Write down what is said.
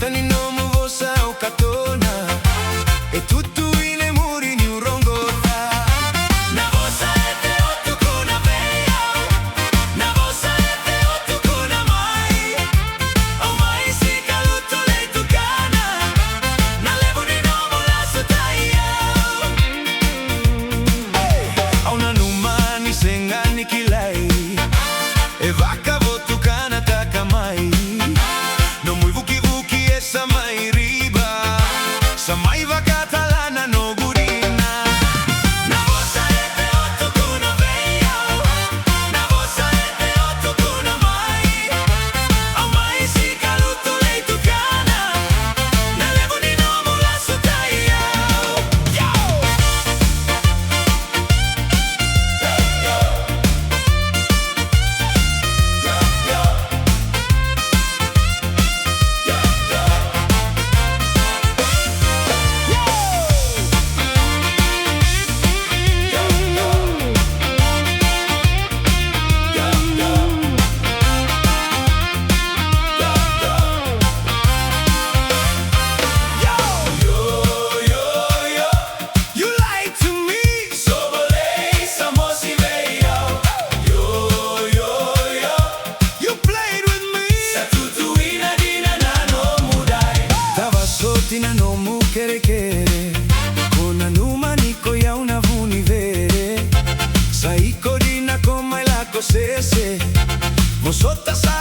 ni nomu Vosa o katona e tutto in muri ni urongota. Na Vosa e te otu kuna veia, na Vosa e te otu kuna mai. O mai si kaluto le tukana, na levo ni nomu la sotaya. Au na numani sengani kilai e vaka votu kana takamai. No muy vuki vuki e samai riba, samai vakatalana no gurina. Na Vosa e te otu kuna veia, na Vosa e te otu kuna mai. Au mai si kaluto le tukana, na levo ni nomu la sotaya. Yo! You lied to me, so volei samosi veio. You played with me, sa tutu ina dina na no mudai. Tava soti na no mu kere kere, kona numa niko ya una vuni vere. Sa iko dina koma la cosese, vosota sa